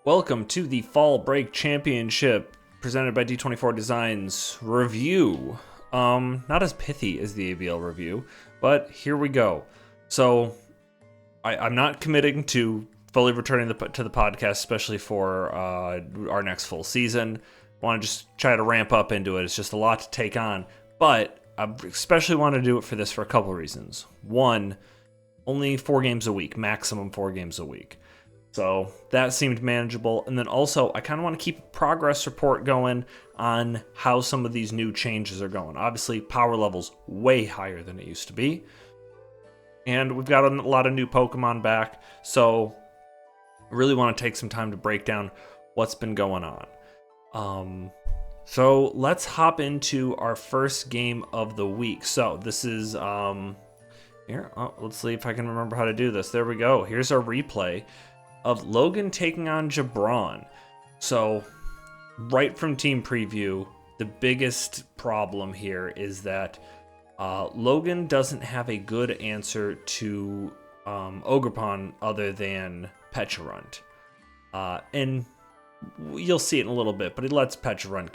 Welcome to the Fall Break Championship presented by D24 Designs review. Not as pithy as the ABL review, but here we go. So I'm not committing to fully returning to the podcast, especially for our next full season. I want to just try to ramp up into it. It's just a lot to take on, but I especially want to do it for this for a couple of reasons. One, only 4 games a week, maximum 4 games a week. So that seemed manageable. And then also, I kind of want to keep a progress report going on how some of these new changes are going. Obviously, power level's way higher than it used to be. And we've got a lot of new Pokemon back. So I really want to take some time to break down what's been going on. So let's hop into our first game of the week. So this is, here, let's see if I can remember how to do this. There we go. Here's our replay of Logan taking on Jabron. So right from team preview, the biggest problem here is that Logan doesn't have a good answer to Ogerpon other than Pecharunt. And you'll see it in a little bit, but he lets Pecharunt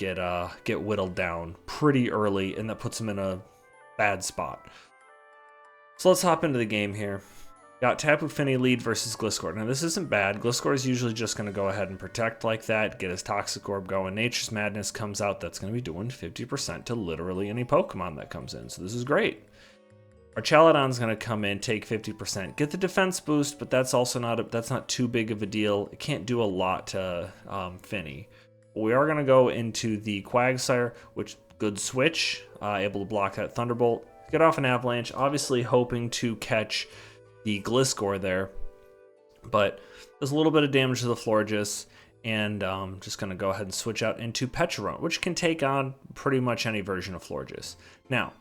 get whittled down pretty early, and that puts him in a bad spot. So let's hop into the game here. Got Tapu Fini lead versus Gliscor. Now this isn't bad. Gliscor is usually just going to go ahead and protect like that, get his Toxic Orb going. Nature's Madness comes out. That's going to be doing 50% to literally any Pokemon that comes in. So this is great. Our Chaladon's going to come in, take 50%, get the defense boost, but that's also not too big of a deal. It can't do a lot to Fini. But we are going to go into the Quagsire, which good switch, able to block that Thunderbolt, get off an Avalanche. Obviously hoping to catch the Gliscor there, but there's a little bit of damage to the Florges, and just going to go ahead and switch out into Pecharunt, which can take on pretty much any version of Florges. Now,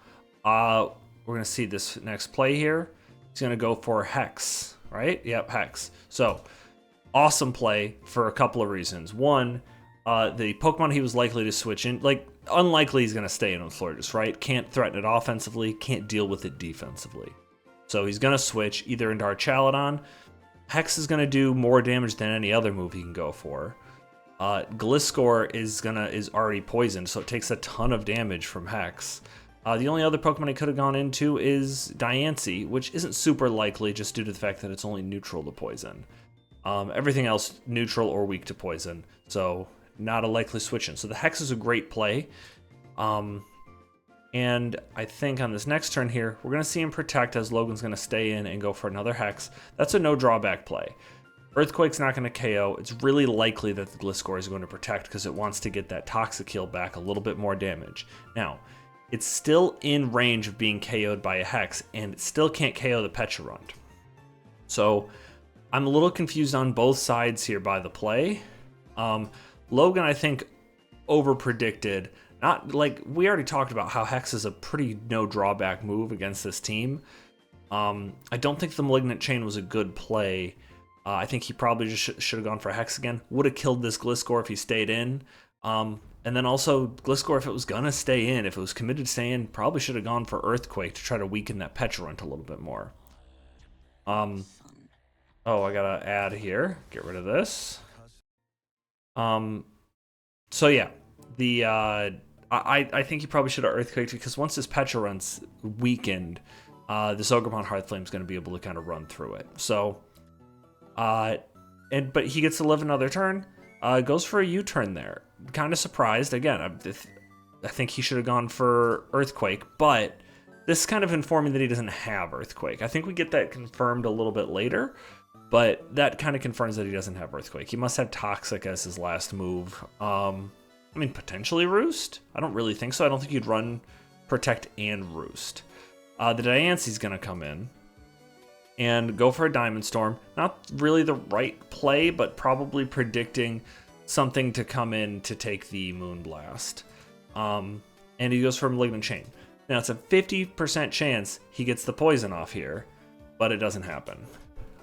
we're going to see this next play here. He's going to go for Hex, right? Yep, Hex. So, awesome play for a couple of reasons. One, the Pokemon he was likely to switch in, unlikely he's going to stay in with Florges, right? Can't threaten it offensively, can't deal with it defensively. So he's going to switch either into our Chaladon. Hex is going to do more damage than any other move he can go for. Gliscor is already poisoned, so it takes a ton of damage from Hex. The only other Pokemon he could have gone into is Diancie, which isn't super likely just due to the fact that it's only neutral to poison. Everything else neutral or weak to poison, so not a likely switch in. So the Hex is a great play. And I think on this next turn here, we're going to see him protect as Logan's going to stay in and go for another Hex. That's a no drawback play. Earthquake's not going to KO. It's really likely that the Gliscor is going to protect because it wants to get that Toxic Heal back, a little bit more damage. Now, it's still in range of being KO'd by a Hex, and it still can't KO the Pecharunt. So I'm a little confused on both sides here by the play. Logan, I think, over-predicted. Not like we already talked about how Hex is a pretty no drawback move against this team. I don't think the Malignant Chain was a good play. I think he probably just should have gone for Hex again. Would have killed this Gliscor if he stayed in. And then also Gliscor, if it was gonna stay in, if it was committed to stay in, probably should have gone for Earthquake to try to weaken that Pecharunt a little bit more. Oh, I gotta add here. Get rid of this. So yeah, I think he probably should have Earthquaked because once this Pecharunt's weakened, this Ogerpon Hearthflame's going to be able to kind of run through it. So, but he gets to live another turn. Goes for a U-turn there. Kind of surprised. Again, I think he should have gone for Earthquake, but this is kind of informing that he doesn't have Earthquake. I think we get that confirmed a little bit later, but that kind of confirms that he doesn't have Earthquake. He must have Toxic as his last move. I mean, potentially Roost? I don't really think so. I don't think you'd run Protect and Roost. The Diancie's going to come in and go for a Diamond Storm. Not really the right play, but probably predicting something to come in to take the Moonblast. And he goes for a Malignant Chain. Now, it's a 50% chance he gets the poison off here, but it doesn't happen.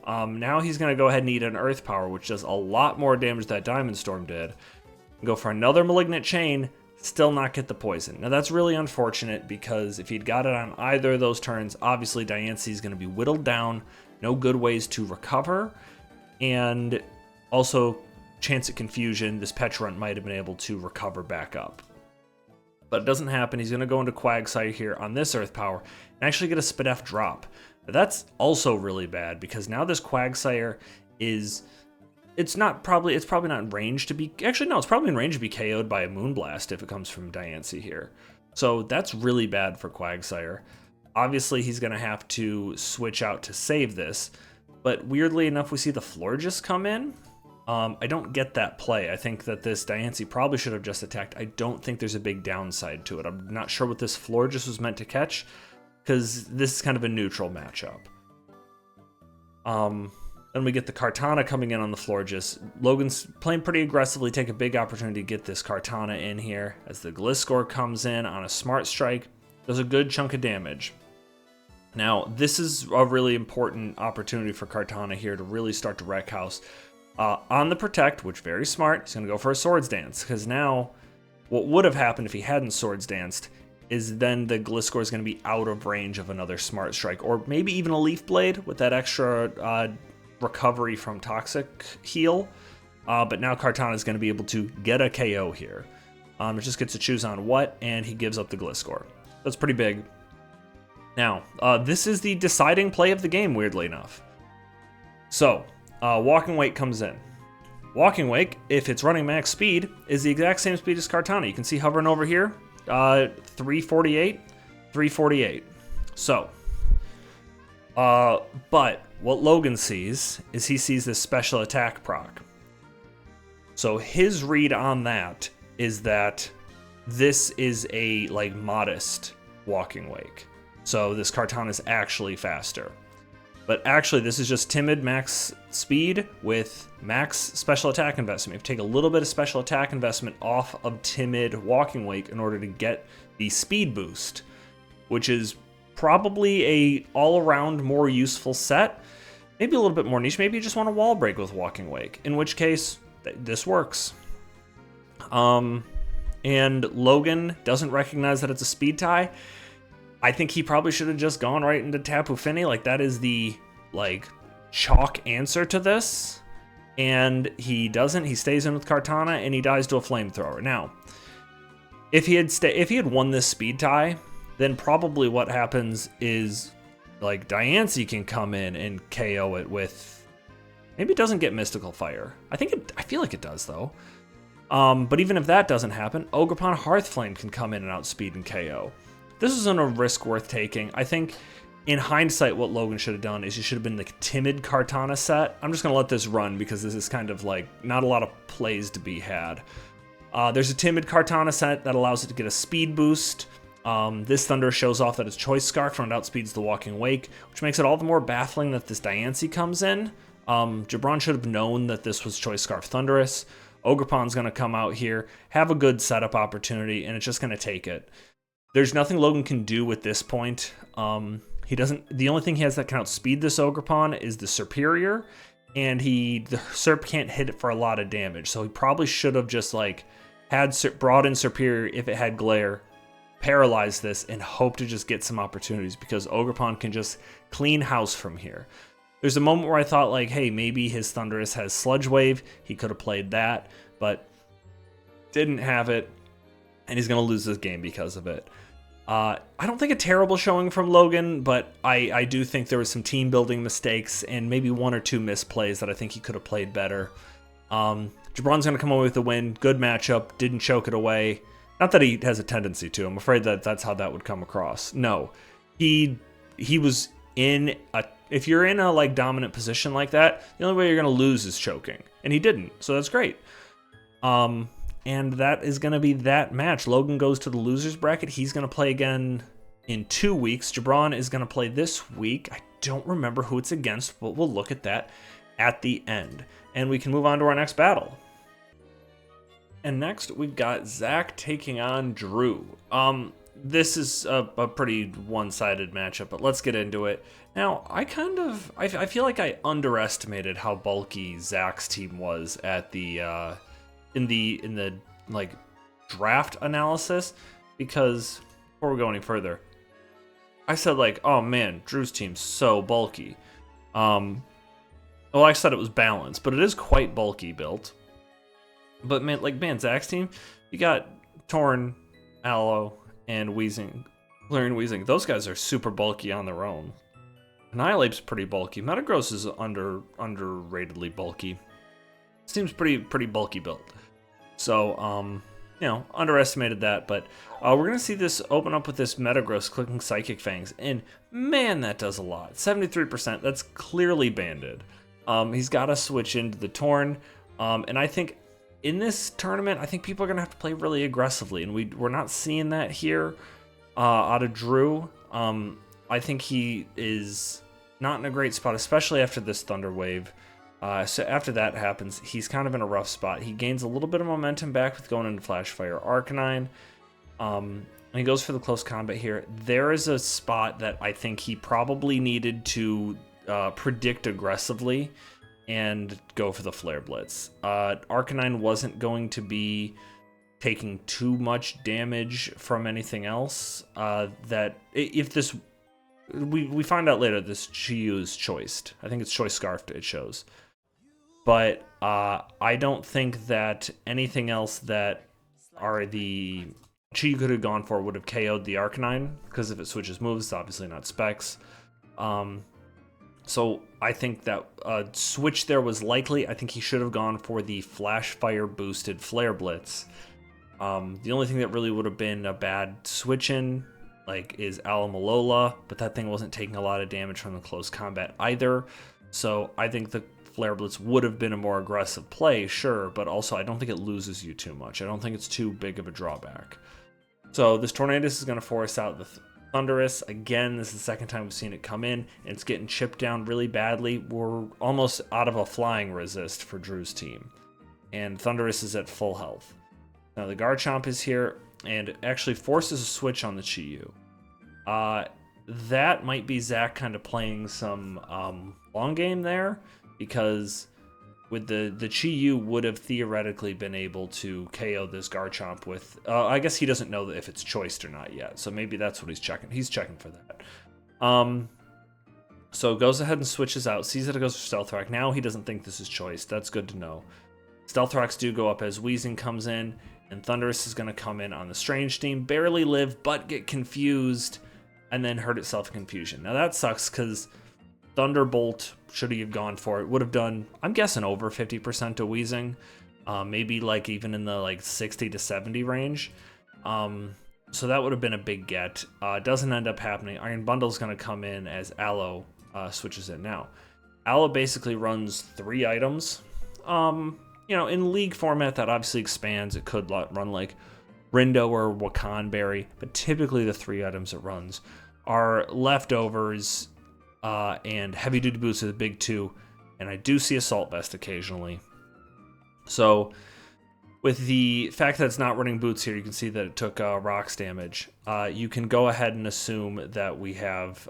Now he's going to go ahead and eat an Earth Power, which does a lot more damage than that Diamond Storm did. Go for another Malignant Chain, still not get the poison. Now that's really unfortunate because if he'd got it on either of those turns, obviously Diancie's going to be whittled down, no good ways to recover, and also chance at confusion, this Petrant might have been able to recover back up. But it doesn't happen. He's going to go into Quagsire here on this Earth Power and actually get a Spadef drop. But that's also really bad because now this Quagsire is... It's probably not in range to be... Actually, no, it's probably in range to be KO'd by a Moonblast if it comes from Diancie here. So that's really bad for Quagsire. Obviously, he's going to have to switch out to save this. But weirdly enough, we see the Florges come in. I don't get that play. I think that this Diancie probably should have just attacked. I don't think there's a big downside to it. I'm not sure what this Florges was meant to catch, because this is kind of a neutral matchup. Then we get the Kartana coming in on the Florges. Logan's playing pretty aggressively, take a big opportunity to get this Kartana in here. As the Gliscor comes in on a Smart Strike, does a good chunk of damage. Now, this is a really important opportunity for Kartana here to really start to wreck house. On the Protect, which very smart, he's going to go for a Swords Dance, because now what would have happened if he hadn't Swords Danced is then the Gliscor is going to be out of range of another Smart Strike, or maybe even a Leaf Blade with that extra recovery from Toxic Heal. But now Kartana is going to be able to get a KO here. It just gets to choose on what, and he gives up the Gliscor. That's pretty big. Now, this is the deciding play of the game, weirdly enough. So, Walking Wake comes in. Walking Wake, if it's running max speed, is the exact same speed as Kartana. You can see hovering over here, 348, 348. So, but what Logan sees is he sees this special attack proc. So his read on that is that this is a modest Walking Wake. So this Kartana is actually faster. But actually, this is just timid max speed with max special attack investment. You have to take a little bit of special attack investment off of timid Walking Wake in order to get the speed boost, which is probably a all-around more useful set. Maybe a little bit more niche. Maybe you just want a wall break with Walking Wake, in which case this works. And Logan doesn't recognize that it's a speed tie. I think he probably should have just gone right into Tapu Fini. That is the, chalk answer to this. And he doesn't. He stays in with Kartana, and he dies to a Flamethrower. Now, if he had won this speed tie, then probably what happens is, Diancie can come in and KO it with... Maybe it doesn't get Mystical Fire. I feel like it does, though. But even if that doesn't happen, Ogerpon Hearthflame can come in and outspeed and KO. This isn't a risk worth taking. I think, in hindsight, what Logan should have done is he should have been the timid Kartana set. I'm just going to let this run because this is kind of not a lot of plays to be had. There's a timid Kartana set that allows it to get a speed boost. This Thunder shows off that its Choice Scarf and outspeeds the Walking Wake, which makes it all the more baffling that this Diancie comes in. Jabron should have known that this was Choice Scarf Thunderous. Ogerpon's going to come out here, have a good setup opportunity, and it's just going to take it. There's nothing Logan can do at this point. The only thing he has that can outspeed this Ogerpon is the Superior, and the Serp can't hit it for a lot of damage. So he probably should have just brought in Superior if it had Glare, paralyze this, and hope to just get some opportunities because Ogerpon can just clean house from here. There's a moment where I thought hey, maybe his Thundurus has Sludge Wave. He could have played that, but didn't have it, and he's going to lose this game because of it. I don't think a terrible showing from Logan, but I do think there was some team building mistakes and maybe one or two misplays that I think he could have played better. Jabron's going to come away with the win. Good matchup. Didn't choke it away. Not that he has a tendency to. I'm afraid that that's how that would come across. No. He was in a... If you're in a dominant position like that, the only way you're going to lose is choking. And he didn't, so that's great. And that is going to be that match. Logan goes to the loser's bracket. He's going to play again in 2 weeks. Jabron is going to play this week. I don't remember who it's against, but we'll look at that at the end. And we can move on to our next battle. And next, we've got Zach taking on Drew. This is a pretty one-sided matchup, but let's get into it. Now, I feel like I underestimated how bulky Zach's team was at the... in the draft analysis, because before we go any further, I said oh man, Drew's team's so bulky. Well, I said it was balanced, but it is quite bulky built. But man, Zach's team, you got Torn, Aloe, and Wheezing, Galarian Wheezing. Those guys are super bulky on their own. Annihilape's pretty bulky. Metagross is underratedly bulky. Seems pretty bulky build. So, underestimated that, but we're going to see this open up with this Metagross clicking Psychic Fangs, and man, that does a lot. 73%, that's clearly banded. He's got to switch into the Torn, and I think in this tournament, I think people are going to have to play really aggressively, and we're not seeing that here out of Drew. I think he is not in a great spot, especially after this Thunder Wave. So after that happens, he's kind of in a rough spot. He gains a little bit of momentum back with going into Flash Fire Arcanine. And he goes for the close combat here. There is a spot that I think he probably needed to predict aggressively and go for the Flare Blitz. Arcanine wasn't going to be taking too much damage from anything else. That if this... We find out later this Chi-Yu is choiced. I think it's Choice Scarfed, it shows. But I don't think that anything else that are the Chi could have gone for would have KO'd the Arcanine, because if it switches moves, it's obviously not Specs. So I think that a switch there was likely. I think he should have gone for the Flash Fire boosted Flare Blitz. The only thing that really would have been a bad switch in is Alamalola, but that thing wasn't taking a lot of damage from the close combat either. So I think the Flare Blitz would have been a more aggressive play, sure, but also I don't think it loses you too much. I don't think it's too big of a drawback. So this Tornadus is going to force out the Thundurus. Again, this is the second time we've seen it come in, and it's getting chipped down really badly. We're almost out of a flying resist for Drew's team, and Thundurus is at full health. Now the Garchomp is here, and actually forces a switch on the Chi-Yu. That might be Zach kind of playing some long game there, because with the Chi-Yu would have theoretically been able to KO this Garchomp with... I guess he doesn't know if it's choiced or not yet, so maybe that's what he's checking. He's checking for that. So goes ahead and switches out, sees that it goes for Stealth Rock. Now he doesn't think this is choiced. That's good to know. Stealth Rocks do go up as Weezing comes in, and Thundurus is going to come in on the Strange Steam, barely live, but get confused, and then hurt itself in confusion. Now that sucks, because Thunderbolt, should he have gone for it, would have done, I'm guessing, over 50% to Weezing. Maybe even in the 60 to 70 range. So that would have been a big get. Doesn't end up happening. Iron Bundle's going to come in as Aloe switches in now. Aloe basically runs 3 items. In League format, that obviously expands. It could run Rindo or Wakanberry, but typically the 3 items it runs are Leftovers and Heavy Duty Boots are the big 2, and I do see Assault Vest occasionally. So with the fact that it's not running Boots here, you can see that it took Rocks damage. You can go ahead and assume that we have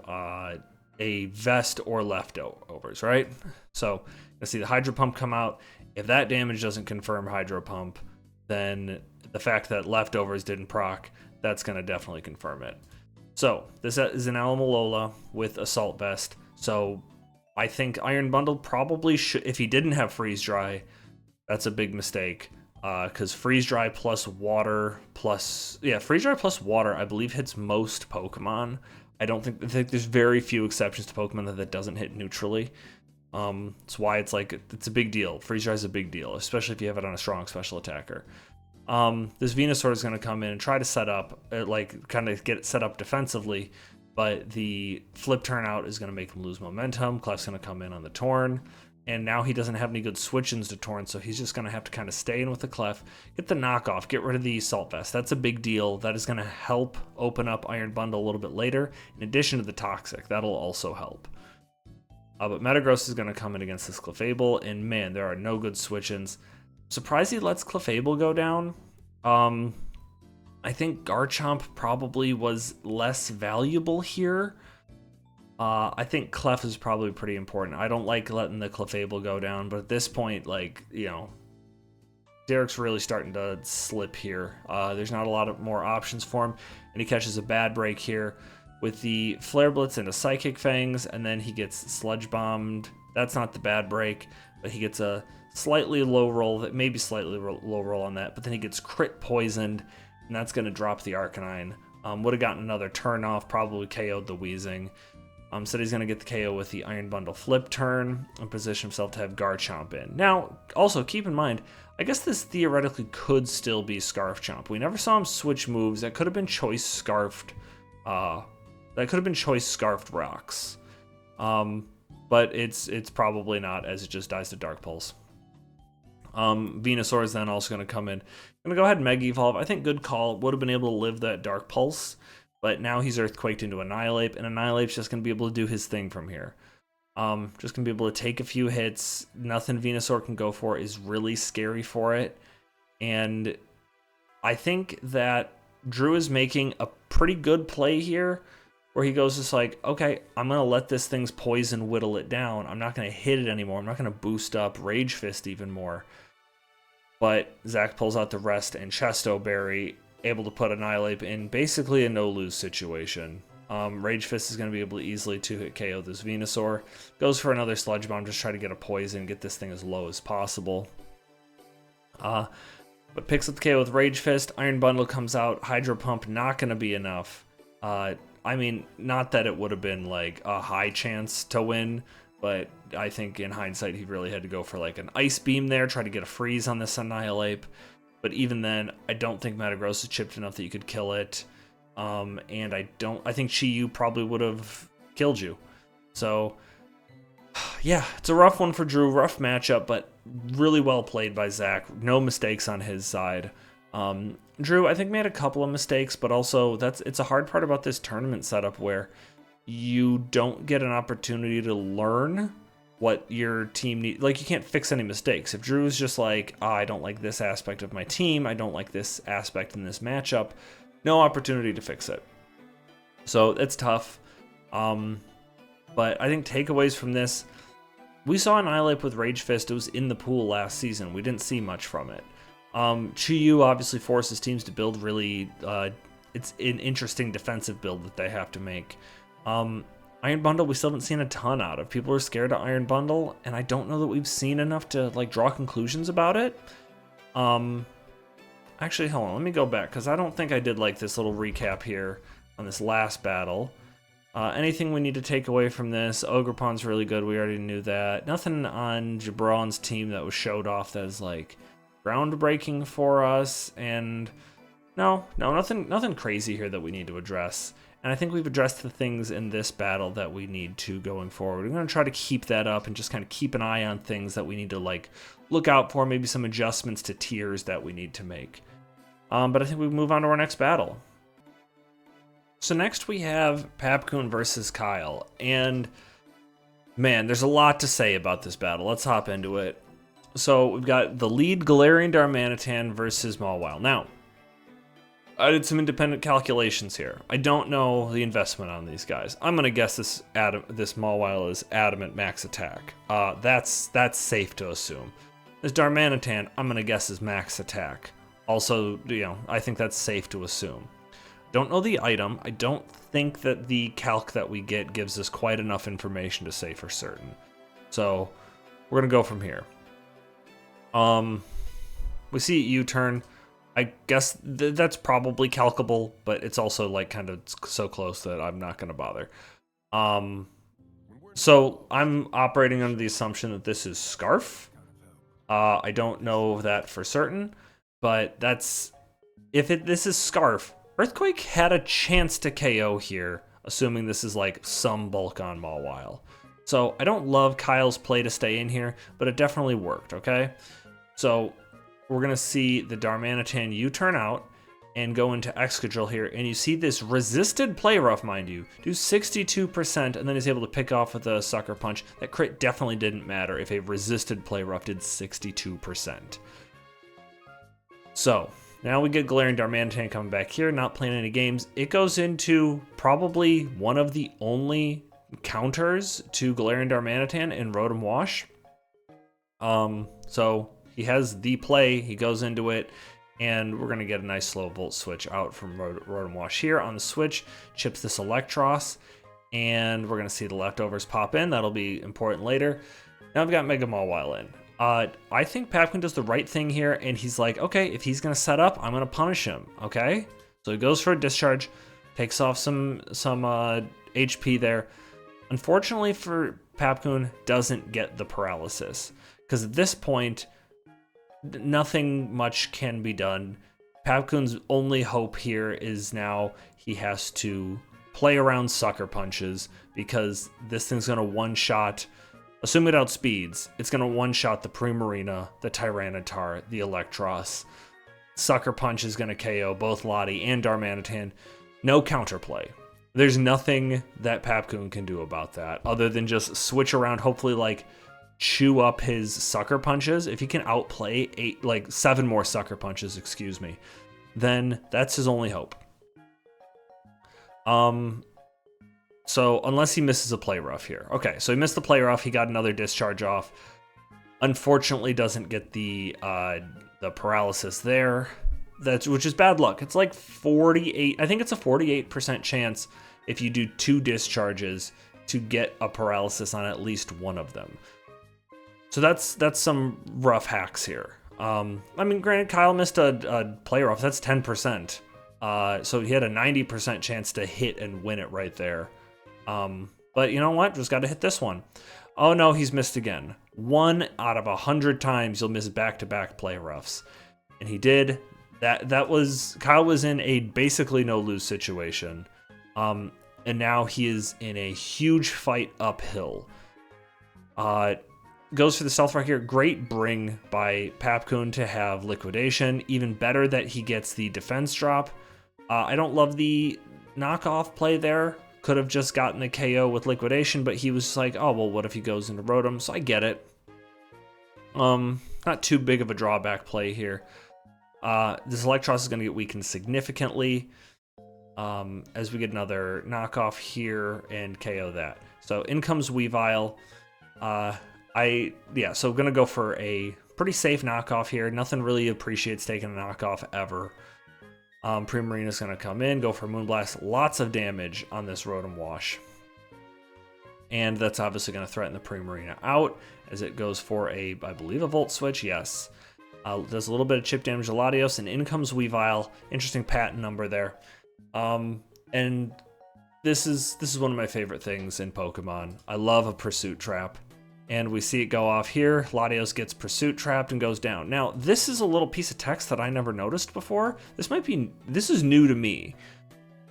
a Vest or Leftovers, right? So you see the Hydro Pump come out. If that damage doesn't confirm Hydro Pump, then the fact that Leftovers didn't proc, that's going to definitely confirm it. So this is an Alamalola with Assault Vest. So I think Iron Bundle probably should, if he didn't have Freeze Dry, that's a big mistake. Because Freeze Dry plus Water Freeze Dry plus Water, I believe hits most Pokemon. I think there's very few exceptions to Pokemon that doesn't hit neutrally. That's why it's a big deal. Freeze Dry is a big deal, especially if you have it on a strong special attacker. This Venusaur is going to come in and try to set up, kind of get it set up defensively, but the flip turnout is going to make him lose momentum. Clef's going to come in on the Torn, and now he doesn't have any good switch-ins to Torn, so he's just going to have to kind of stay in with the Clef, get the knockoff, get rid of the Assault Vest. That's a big deal. That is going to help open up Iron Bundle a little bit later, in addition to the Toxic. That'll also help. But Metagross is going to come in against this Clefable, and man, there are no good switch-ins. Surprised he lets Clefable go down. I think Garchomp probably was less valuable here. I think Clef is probably pretty important. I don't like letting the Clefable go down, but at this point, Derek's really starting to slip here. There's not a lot of more options for him, and he catches a bad break here with the Flare Blitz into Psychic Fangs, and then he gets Sludge Bombed. That's not the bad break. but he gets a slightly low roll, that maybe slightly low roll on that, but then he gets crit poisoned, and that's going to drop the Arcanine. Would have gotten another turn off, probably KO'd the Weezing. So he's going to get the KO with the Iron Bundle flip turn and position himself to have Garchomp in. Now, also keep in mind, I guess this theoretically could still be Scarf Chomp. We never saw him switch moves. That could have been choice scarfed. That could have been choice scarfed rocks. But it's probably not, as it just dies to Dark Pulse. Venusaur is then also going to come in. I'm going to go ahead and Mega Evolve. I think good call. Would have been able to live that Dark Pulse. But now he's Earthquaked into Annihilate, and Annihilate's just going to be able to do his thing from here. Just going to be able to take a few hits. Nothing Venusaur can go for is really scary for it. And I think that Drew is making a pretty good play here, where he goes just like, okay, I'm going to let this thing's poison whittle it down. I'm not going to hit it anymore. I'm not going to boost up Rage Fist even more. But Zach pulls out the Rest and Chesto Berry, able to put Annihilate in basically a no-lose situation. Rage Fist is going to be able to easily 2-hit KO this Venusaur. Goes for another Sludge Bomb, just try to get a poison, get this thing as low as possible. But picks up the KO with Rage Fist. Iron Bundle comes out. Hydro Pump not going to be enough. I mean, not that it would have been like a high chance to win, but I think in hindsight he really had to go for like an Ice Beam there, try to get a freeze on this Annihilate. But even then, I don't think Metagross is chipped enough that you could kill it. And I think Chi-Yu probably would have killed you. So, yeah, it's a rough one for Drew. Rough matchup, but really well played by Zach. No mistakes on his side. Drew, I think, made a couple of mistakes, but also it's a hard part about this tournament setup where you don't get an opportunity to learn what your team needs. Like, you can't fix any mistakes. If Drew's just like, I don't like this aspect of my team, I don't like this aspect in this matchup, no opportunity to fix it. So it's tough. But I think takeaways from this, we saw Annihilate with Rage Fist. It was in the pool last season. We didn't see much from it. Chi-Yu obviously forces teams to build really, it's an interesting defensive build that they have to make. Iron Bundle, we still haven't seen a ton out of. People are scared of Iron Bundle, and I don't know that we've seen enough to like draw conclusions about it. Actually, hold on, let me go back, because I don't think I did like this little recap here on this last battle. Anything we need to take away from this? Ogerpon's really good, we already knew that. Nothing on Jabron's team that was showed off that is like groundbreaking for us, and nothing crazy here that we need to address. And I think we've addressed the things in this battle that we need to going forward. We're going to try to keep that up and just kind of keep an eye on things that we need to like look out for, maybe some adjustments to tiers that we need to make. But I think we move on to our next battle. So next we have Papcoon versus Kyle. And man, there's a lot to say about this battle. Let's hop into it. So we've got the lead Galarian Darmanitan versus Mawile. Now, I did some independent calculations here. I don't know the investment on these guys. I'm gonna guess this Mawile is Adamant Max Attack. That's safe to assume. This Darmanitan, I'm gonna guess is Max Attack. Also, I think that's safe to assume. Don't know the item. I don't think that the calc that we get gives us quite enough information to say for certain. So we're gonna go from here. We see U-turn. I guess that's probably calcable, but it's also like kind of so close that I'm not going to bother. So I'm operating under the assumption that this is Scarf. I don't know that for certain, but this is Scarf. Earthquake had a chance to KO here, assuming this is like some bulk on Mawile. So I don't love Kyle's play to stay in here, but it definitely worked, okay? So we're going to see the Darmanitan U-turn out and go into Excadrill here, and you see this resisted Play Rough, mind you, do 62%, and then he's able to pick off with a Sucker Punch. That crit definitely didn't matter if a resisted Play Rough did 62%. So now we get Galarian Darmanitan coming back here, not playing any games. It goes into probably one of the only counters to Galarian Darmanitan in Rotom Wash. So he has the play, he goes into it, and we're going to get a nice slow Volt Switch out from Rotom Wash here. On the switch, chips this Electros, and we're going to see the leftovers pop in. That'll be important later. Now I've got Mega Mawile in. I think Papkin does the right thing here, and he's like, okay, if he's gonna set up, I'm gonna punish him. Okay, so he goes for a discharge, takes off some HP there. Unfortunately for Papkin, doesn't get the paralysis because at this point, nothing much can be done. Papkin's only hope here is now he has to play around Sucker Punches because this thing's gonna one-shot. Assuming it outspeeds, it's going to one-shot the Primarina, the Tyranitar, the Electros. Sucker Punch is going to KO both Lottie and Darmanitan. No counterplay. There's nothing that Papkin can do about that other than just switch around, hopefully like chew up his Sucker Punches. If he can outplay 7 more Sucker Punches, excuse me, then that's his only hope. So unless he misses a play rough here. Okay, so he missed the play rough. He got another discharge off. Unfortunately, doesn't get the paralysis there. Which is bad luck. It's like 48. I think it's a 48% chance if you do 2 discharges to get a paralysis on at least one of them. So that's some rough hacks here. I mean, granted, Kyle missed a play rough. That's 10%. So he had a 90% chance to hit and win it right there. But you know what? Just got to hit this one. Oh no, he's missed again. 1 out of 100 times you'll miss back-to-back play roughs. And he did. Kyle was in a basically no-lose situation. And now he is in a huge fight uphill. Goes for the Stealth Rock here. Great bring by Papkin to have Liquidation. Even better that he gets the defense drop. I don't love the knockoff play there. Could have just gotten the KO with Liquidation, but he was like, oh, well, what if he goes into Rotom? So I get it. Not too big of a drawback play here. This Electros is going to get weakened significantly as we get another knockoff here and KO that. So in comes Weavile. So going to go for a pretty safe knockoff here. Nothing really appreciates taking a knockoff ever. Primarina's going to come in, go for Moonblast. Lots of damage on this Rotom Wash. And that's obviously going to threaten the Primarina out as it goes for I believe a Volt Switch. Yes. Does a little bit of chip damage to Latios, and in comes Weavile. Interesting patent number there. And this is one of my favorite things in Pokemon. I love a Pursuit Trap. And we see it go off here. Latios gets Pursuit Trapped and goes down. Now, this is a little piece of text that I never noticed before. This is new to me.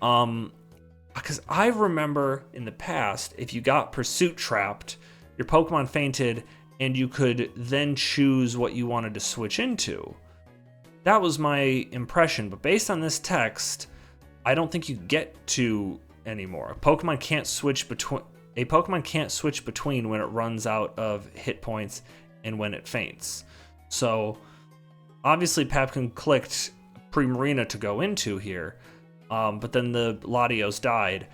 Because I remember in the past, if you got Pursuit Trapped, your Pokemon fainted, and you could then choose what you wanted to switch into. That was my impression, but based on this text, I don't think you get to anymore. A Pokemon can't switch between when it runs out of hit points and when it faints. So obviously Papkin clicked Primarina to go into here, but then the Latios died.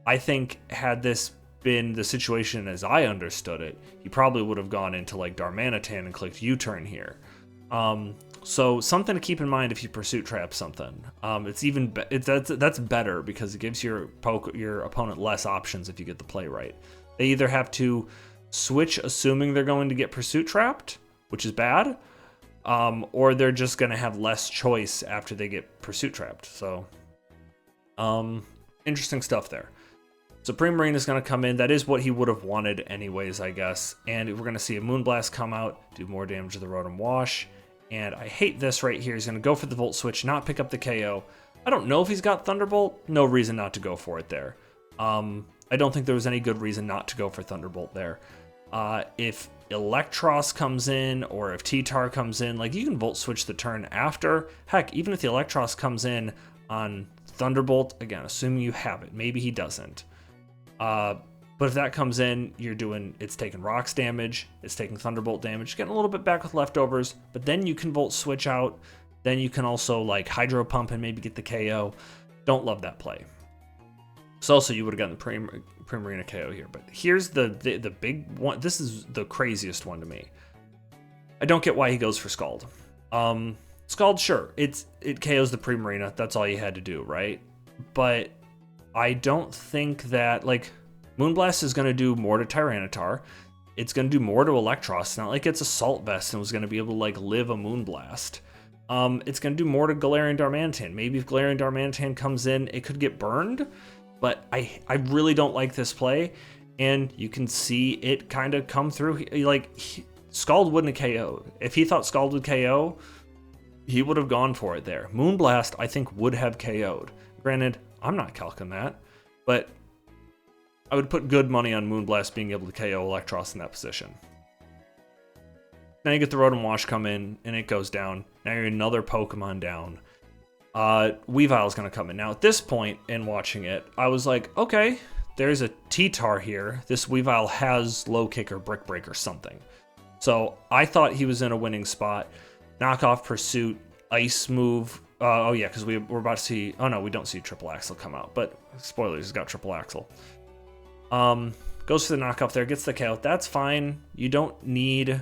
I think had this been the situation as I understood it, he probably would have gone into like Darmanitan and clicked U-turn here. So something to keep in mind if you Pursuit Trap something. That's better because it gives your opponent less options if you get the play right. They either have to switch assuming they're going to get Pursuit Trapped, which is bad, or they're just going to have less choice after they get Pursuit Trapped. So interesting stuff there. So Primarina is going to come in. That is what he would have wanted anyways, I guess. And we're going to see a Moonblast come out, do more damage to the Rotom Wash. And I hate this right here. He's going to go for the Volt Switch, not pick up the KO. I don't know if he's got Thunderbolt. No reason not to go for it there. I don't think there was any good reason not to go for Thunderbolt there. If Electros comes in or if T-Tar comes in, like you can Volt Switch the turn after. Heck, even if the Electros comes in on Thunderbolt, again, assuming you have it. Maybe he doesn't. But if that comes in, it's taking Rocks damage, it's taking Thunderbolt damage, getting a little bit back with leftovers, but then you can Volt Switch out, then you can also like Hydro Pump and maybe get the KO. Don't love that play. So also you would have gotten the Primarina KO here, but here's the big one. This is the craziest one to me. I don't get why he goes for Scald. Scald, sure, it KOs the Primarina, that's all you had to do, right? But I don't think that, like, Moonblast is going to do more to Tyranitar. it's going to do more to Electros. It's not like it's Assault Vest and was going to be able to like live a Moonblast. It's going to do more to Galarian Darmanitan. Maybe if Galarian Darmanitan comes in, it could get burned, but I really don't like this play, and you can see it kind of come through. Like, Scald wouldn't have KO'd. If he thought Scald would KO, he would have gone for it there. Moonblast, I think, would have KO'd. Granted, I'm not calculating that, but I would put good money on Moonblast being able to KO Electros in that position. Now you get the Rotom Wash come in, and it goes down. Now you're another Pokemon down. Weavile's going to come in. Now at this point in watching it, I was like, okay, there's a T-Tar here. This Weavile has Low Kick or Brick Break or something. So I thought he was in a winning spot. Knockoff Pursuit, Ice Move. Oh yeah, because we're about to see... Oh no, we don't see Triple Axle come out. But spoilers, he's got Triple Axle. Goes for the knockoff there, gets the KO. That's fine. You don't need...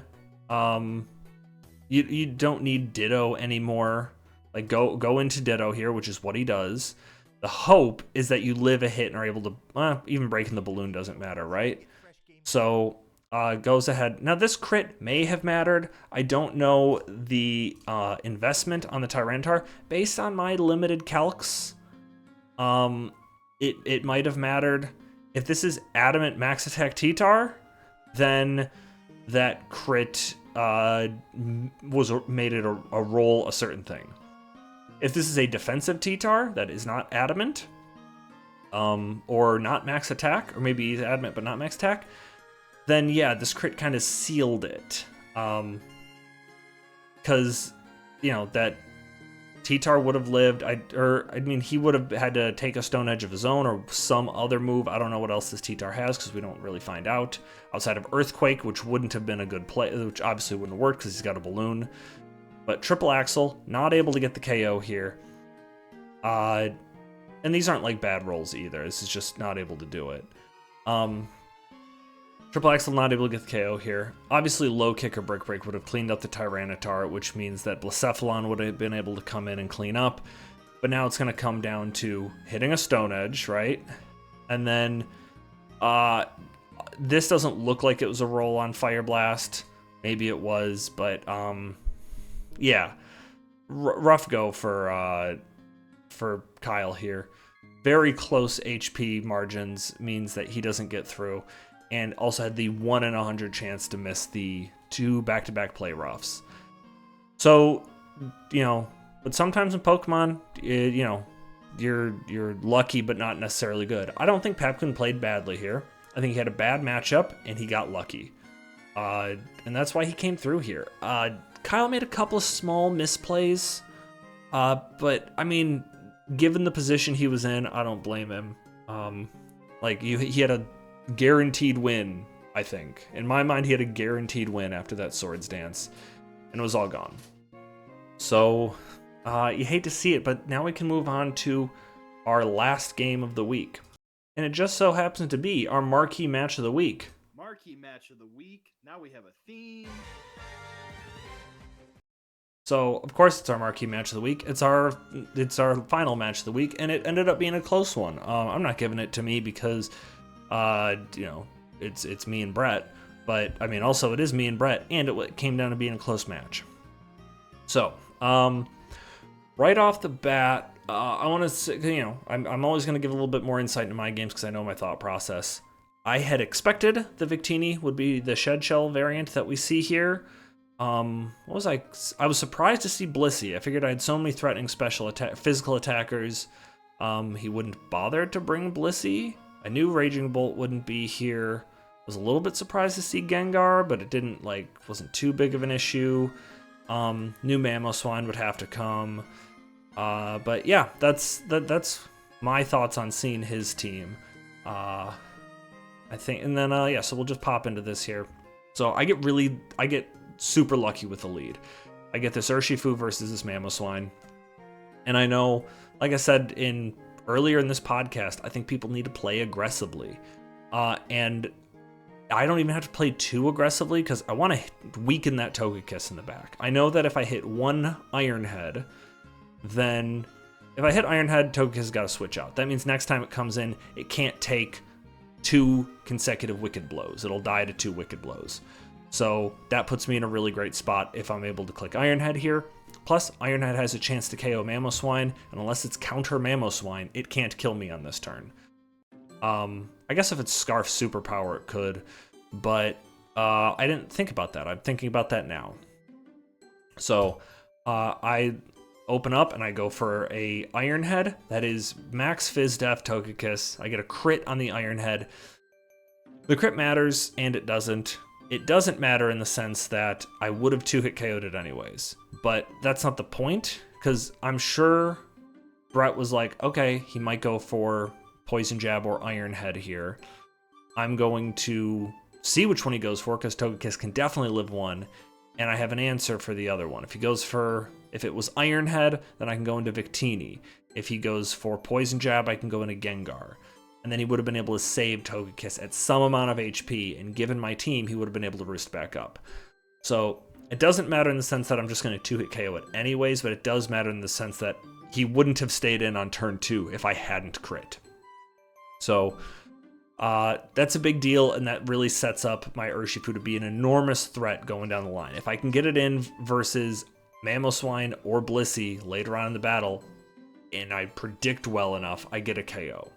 you don't need Ditto anymore. Like, go into Ditto here, which is what he does. The hope is that you live a hit and are able to... even breaking the balloon doesn't matter, right? So, goes ahead. Now, this crit may have mattered. I don't know the investment on the Tyranitar. Based on my limited calcs, it might have mattered. If this is Adamant Max Attack T-Tar, then that crit made it a roll a certain thing. If this is a defensive T-Tar that is not Adamant, or not Max Attack, or maybe he's Adamant but not Max Attack, then yeah, this crit kind of sealed it. Because, you know, that T-Tar would have lived, I mean, he would have had to take a Stone Edge of his own or some other move. I don't know what else this T-Tar has because we don't really find out. Outside of Earthquake, which wouldn't have been a good play, which obviously wouldn't have worked because he's got a balloon. But Triple Axle, not able to get the KO here. And these aren't like bad rolls either. This is just not able to do it. Triple Axle not able to get the KO here. Obviously, Low Kick or Brick Break would have cleaned up the Tyranitar, which means that Blacephalon would have been able to come in and clean up. But now it's going to come down to hitting a Stone Edge, right? And then this doesn't look like it was a roll on Fire Blast. Maybe it was, but yeah. Rough go for Kyle here. Very close HP margins means that he doesn't get through. And also had the 1 in 100 chance to miss the 2 back-to-back play roughs. So, you know, but sometimes in Pokemon, you know, you're lucky but not necessarily good. I don't think Papkin played badly here. I think he had a bad matchup and he got lucky. And that's why he came through here. Kyle made a couple of small misplays. But, I mean, given the position he was in, I don't blame him. He had a guaranteed win, I think. In my mind, he had a guaranteed win after that Swords Dance, and it was all gone. So, you hate to see it, but now we can move on to our last game of the week. And it just so happens to be our marquee match of the week. Marquee match of the week. Now we have a theme. So, of course, it's our marquee match of the week. It's our final match of the week, and it ended up being a close one. I'm not giving it to me because... you know, it's me and Brett, but I mean, also it is me and Brett, and it came down to being a close match. So, right off the bat, I want to say, you know, I'm always going to give a little bit more insight into my games because I know my thought process. I had expected the Victini would be the Shed Shell variant that we see here. I was surprised to see Blissey. I figured I had so many threatening physical attackers. He wouldn't bother to bring Blissey. I knew Raging Bolt wouldn't be here. Was a little bit surprised to see Gengar, but it wasn't too big of an issue. Knew Mamoswine would have to come. But yeah, that's my thoughts on seeing his team. I think, and then yeah, so we'll just pop into this here. So I get super lucky with the lead. I get this Urshifu versus this Mamoswine. And I know, like I said earlier in this podcast, I think people need to play aggressively. And I don't even have to play too aggressively because I want to weaken that Togekiss in the back. I know that if I hit one Iron Head, then if I hit Iron Head, Togekiss has got to switch out. That means next time it comes in, it can't take 2 consecutive wicked blows. It'll die to 2 wicked blows. So that puts me in a really great spot if I'm able to click Ironhead here. Plus, Ironhead has a chance to KO Mamoswine, and unless it's counter Mamoswine, it can't kill me on this turn. I guess if it's Scarf Superpower, it could, but I didn't think about that. I'm thinking about that now. So I open up and I go for a Ironhead. That is Max Fizz Def Togekiss. I get a crit on the Ironhead. The crit matters, and it doesn't. It doesn't matter in the sense that I would have 2-hit KO'd it anyways. But that's not the point, because I'm sure Brett was like, okay, he might go for Poison Jab or Ironhead here. I'm going to see which one he goes for, because Togekiss can definitely live 1, and I have an answer for the other one. If it was Ironhead, then I can go into Victini. If he goes for Poison Jab, I can go into Gengar. And then he would have been able to save Togekiss at some amount of HP, and given my team, he would have been able to roost back up. So it doesn't matter in the sense that I'm just going to 2-hit KO it anyways, but it does matter in the sense that he wouldn't have stayed in on turn 2 if I hadn't crit. So that's a big deal, and that really sets up my Urshifu to be an enormous threat going down the line. If I can get it in versus Mamoswine or Blissey later on in the battle, and I predict well enough, I get a KO.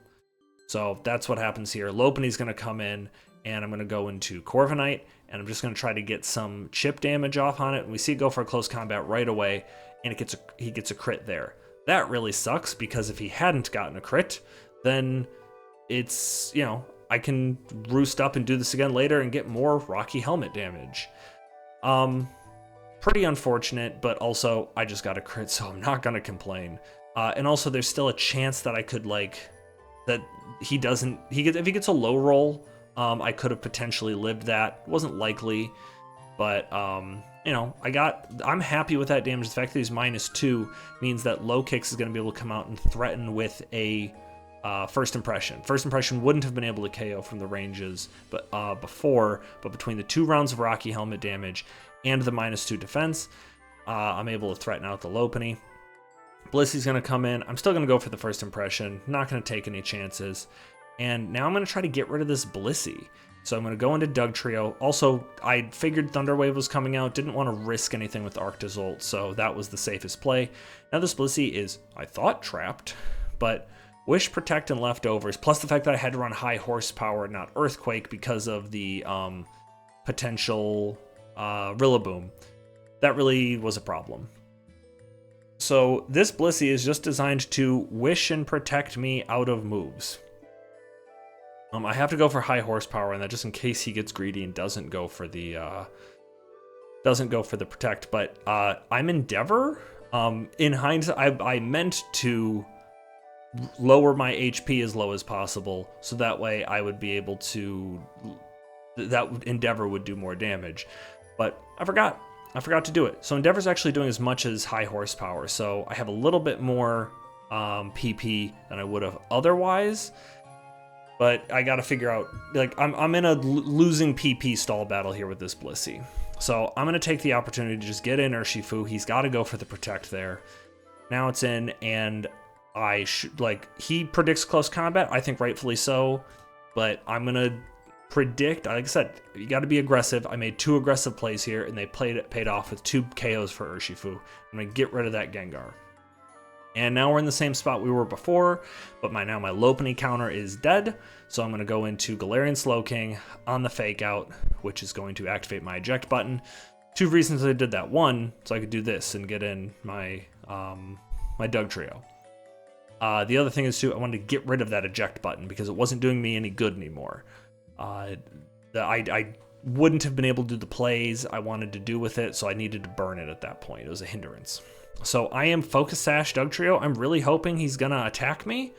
So that's what happens here. Lopunny's going to come in, and I'm going to go into Corviknight, and I'm just going to try to get some chip damage off on it. And we see it go for a close combat right away, and he gets a crit there. That really sucks, because if he hadn't gotten a crit, then it's, I can roost up and do this again later and get more Rocky Helmet damage. Pretty unfortunate, but also I just got a crit, so I'm not going to complain. And also there's still a chance that I could that if he gets a low roll, I could have potentially lived that. Wasn't likely, but I'm happy with that damage. The fact that he's -2 means that Low Kicks is going to be able to come out and threaten with a First Impression. First Impression wouldn't have been able to KO from the ranges before, but between the 2 rounds of Rocky Helmet damage and the -2 defense, I'm able to threaten out the Lopunny. Blissey's going to come in. I'm still going to go for the First Impression. Not going to take any chances. And now I'm going to try to get rid of this Blissey. So I'm going to go into Dugtrio. Also, I figured Thunder Wave was coming out. Didn't want to risk anything with Arctozolt, so that was the safest play. Now this Blissey is, I thought, trapped, but Wish, Protect, and Leftovers, plus the fact that I had to run High Horsepower, not Earthquake, because of the potential Rillaboom. That really was a problem. So this Blissey is just designed to wish and protect me out of moves. I have to go for High Horsepower in that, just in case he gets greedy and doesn't go for the protect. But I'm Endeavor. In hindsight, I meant to lower my HP as low as possible, so that way I would be able to. That Endeavor would do more damage, but I forgot to do it. So Endeavor's actually doing as much as High Horsepower, so I have a little bit more PP than I would have otherwise. But I gotta figure out, I'm in a losing PP stall battle here with this Blissey. So I'm gonna take the opportunity to just get in Urshifu. He's gotta go for the Protect there. Now it's in, and he predicts close combat, I think rightfully so, but I'm gonna predict, like I said, you got to be aggressive. I made 2 aggressive plays here, and they paid off with 2 KOs for Urshifu. I'm going to get rid of that Gengar. And now we're in the same spot we were before, but now my Lopunny counter is dead, so I'm going to go into Galarian Slowking on the Fake Out, which is going to activate my eject button. 2 reasons I did that. 1, so I could do this and get in my my Dugtrio. The other thing is, too, I wanted to get rid of that eject button because it wasn't doing me any good anymore. I wouldn't have been able to do the plays I wanted to do with it, so I needed to burn it at that point. It was a hindrance. So I am Focus Sash Dugtrio. I'm really hoping he's going to attack me.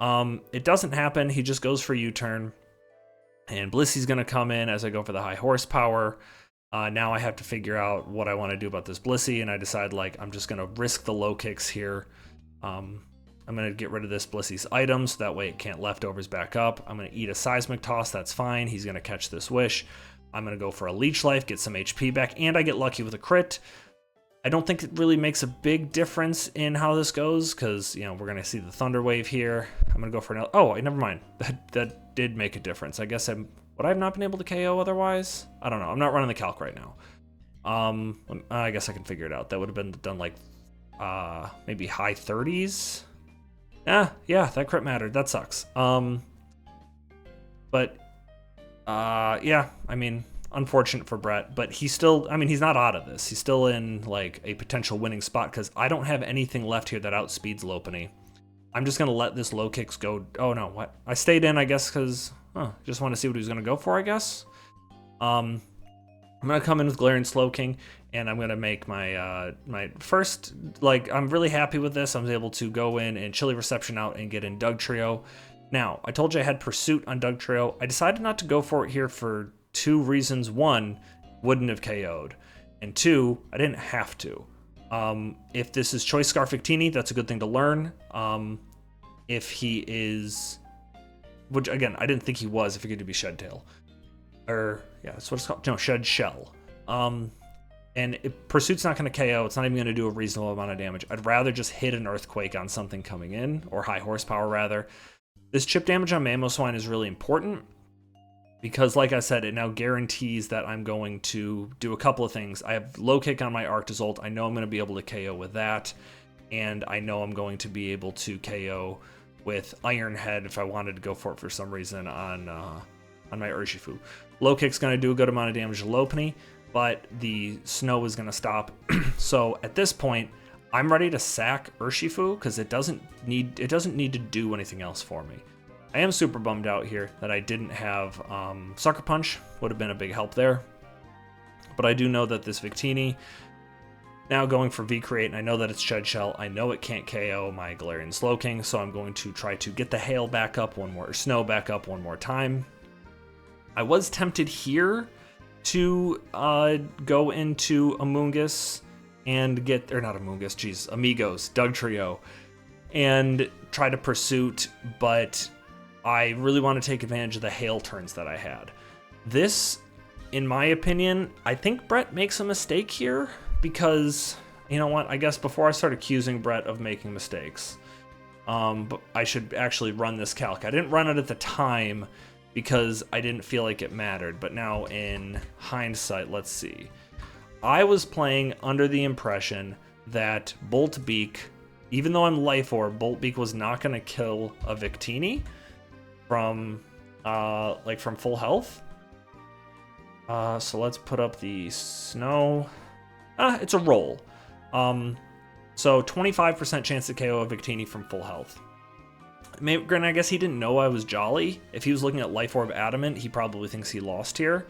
It doesn't happen. He just goes for U-turn. And Blissey's going to come in as I go for the High Horsepower. Now I have to figure out what I want to do about this Blissey, and I decide, I'm just going to risk the Low Kicks here. I'm going to get rid of this Blissey's items, so that way it can't Leftovers back up. I'm going to eat a Seismic Toss, that's fine. He's going to catch this Wish. I'm going to go for a Leech Life, get some HP back, and I get lucky with a crit. I don't think it really makes a big difference in how this goes because, you know, we're going to see the Thunder Wave here. I'm going to go for another. Oh, never mind. That did make a difference. I guess would I have not been able to KO otherwise? I don't know. I'm not running the calc right now. I guess I can figure it out. That would have been done like maybe high 30s. Yeah, that crit mattered. That sucks. But yeah, I mean, unfortunate for Brett, but he's still, I mean, he's not out of this. He's still in like a potential winning spot because I don't have anything left here that outspeeds Lopunny. I'm just going to let this low kicks go. Oh no, what? I stayed in, I guess, because just want to see what he was going to go for, I guess. I'm going to come in with Galarian Slowking, and I'm going to make my my first, like, I'm really happy with this. I was able to go in and Chilly Reception out and get in Dugtrio. Now, I told you I had Pursuit on Dugtrio. I decided not to go for it here for 2 reasons. 1, wouldn't have KO'd. And 2, I didn't have to. If this is Choice Scarf Victini, that's a good thing to learn. If he is, which again, I didn't think he was, if he could be Shed Tail. Or, yeah, that's what it's called. No, Shed Shell. And if Pursuit's not going to KO, it's not even going to do a reasonable amount of damage. I'd rather just hit an Earthquake on something coming in, or high horsepower rather. This chip damage on Mamoswine is really important because, like I said, it now guarantees that I'm going to do a couple of things. I have low kick on my Arctozolt. I know I'm going to be able to KO with that, and I know I'm going to be able to KO with Iron Head if I wanted to go for it for some reason on my Urshifu. Low kick's going to do a good amount of damage to Lopunny, but the snow is going to stop. So at this point, I'm ready to sack Urshifu because it doesn't need to do anything else for me. I am super bummed out here that I didn't have Sucker Punch. Would have been a big help there. But I do know that this Victini now going for V-Create, and I know that it's Shed Shell. I know it can't KO my Galarian Slowking, so I'm going to try to get the Hail back up one more, or Snow back up one more time. I was tempted here to go into Amoonguss and get, or not Amoonguss, geez, Amigos, Dugtrio, and try to Pursuit, but I really want to take advantage of the Hail turns that I had. This, in my opinion, I think Brett makes a mistake here because, you know what, I guess before I start accusing Brett of making mistakes, but I should actually run this calc. I didn't run it at the time because I didn't feel like it mattered, but now in hindsight, let's see. I was playing under the impression that Bolt Beak, even though I'm Life Orb, Bolt Beak was not going to kill a Victini from full health. So let's put up the snow. It's a roll. So 25% chance to KO a Victini from full health. Granted, I guess he didn't know I was Jolly. If he was looking at Life Orb Adamant, he probably thinks he lost here.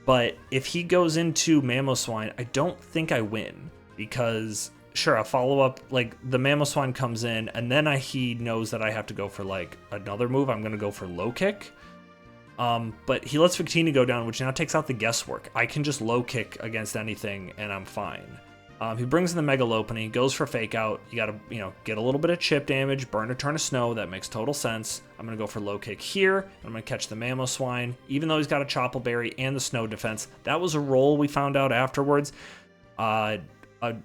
But if he goes into Mamoswine, I don't think I win. Because, sure, I'll follow up, like, the Mamoswine comes in, and then he knows that I have to go for, like, another move. I'm going to go for Low Kick. But he lets Victini go down, which now takes out the guesswork. I can just Low Kick against anything, and I'm fine. He brings in the Mega Lopunny, goes for Fake Out. You gotta, get a little bit of chip damage, burn a turn of snow. That makes total sense. I'm gonna go for Low Kick here. And I'm gonna catch the Mamoswine, even though he's got a Chople Berry and the Snow Defense. That was a roll we found out afterwards. It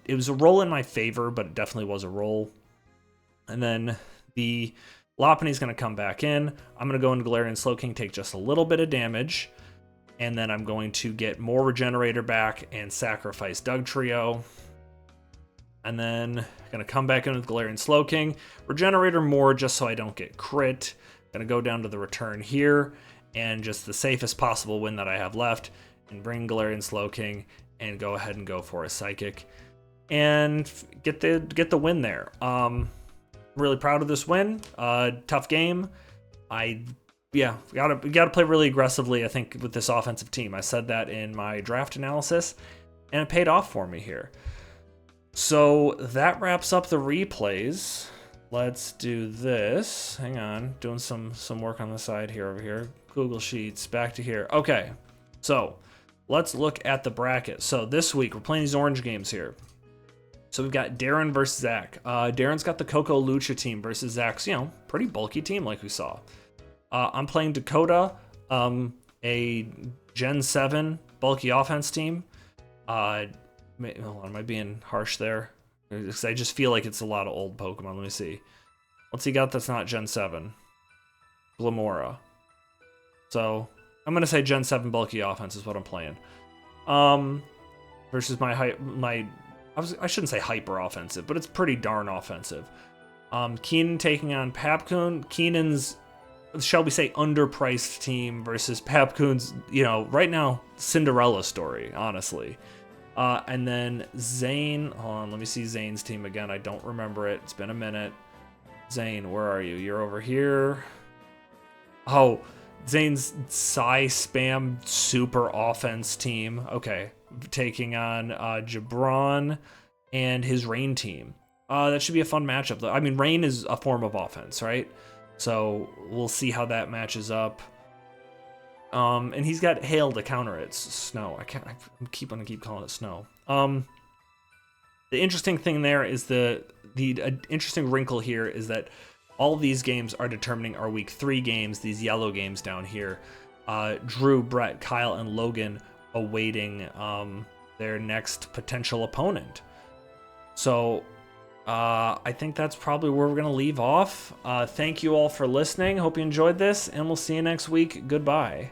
was a roll in my favor, but it definitely was a roll. And then the Lopunny's gonna come back in. I'm gonna go into Galarian Slowking, take just a little bit of damage. And then I'm going to get more Regenerator back and sacrifice Dugtrio. And then gonna come back in with Galarian Slowking, Regenerator more just so I don't get crit. Gonna go down to the return here, and just the safest possible win that I have left, and bring Galarian Slowking, and go ahead and go for a Psychic, and get the win there. Really proud of this win. Tough game. Gotta play really aggressively, I think, with this offensive team. I said that in my draft analysis, and it paid off for me here. So that wraps up the replays. Let's do this. Hang on, doing some work on the side here, over here. Google Sheets, back to here. Okay, so let's look at the bracket. So this week, we're playing these orange games here. So we've got Darren versus Zach. Darren's got the Coco Lucha team versus Zach's, pretty bulky team like we saw. I'm playing Dakota, a Gen 7 bulky offense team. Hold on, am I being harsh there? Because I just feel like it's a lot of old Pokemon. Let me see. What's he got that's not Gen 7? Glamora. So I'm gonna say Gen 7 bulky offense is what I'm playing. Versus I shouldn't say hyper offensive, but it's pretty darn offensive. Keenan taking on Papcoon. Keenan's, shall we say, underpriced team versus Papcoon's, right now, Cinderella story, honestly. And then Zane, hold on, let me see Zane's team again. I don't remember it. It's been a minute. Zane, where are you? You're over here. Oh, Zane's Psy Spam super offense team. Okay, taking on Jabron and his Rain team. That should be a fun matchup, though. I mean, Rain is a form of offense, right? So we'll see how that matches up. And he's got Hail to counter it. Snow. I gonna keep calling it Snow. The interesting thing there is the interesting wrinkle here is that all of these games are determining our week 3 games, these yellow games down here. Drew, Brett, Kyle, and Logan awaiting their next potential opponent. So I think that's probably where we're going to leave off. Thank you all for listening. Hope you enjoyed this, and we'll see you next week. Goodbye.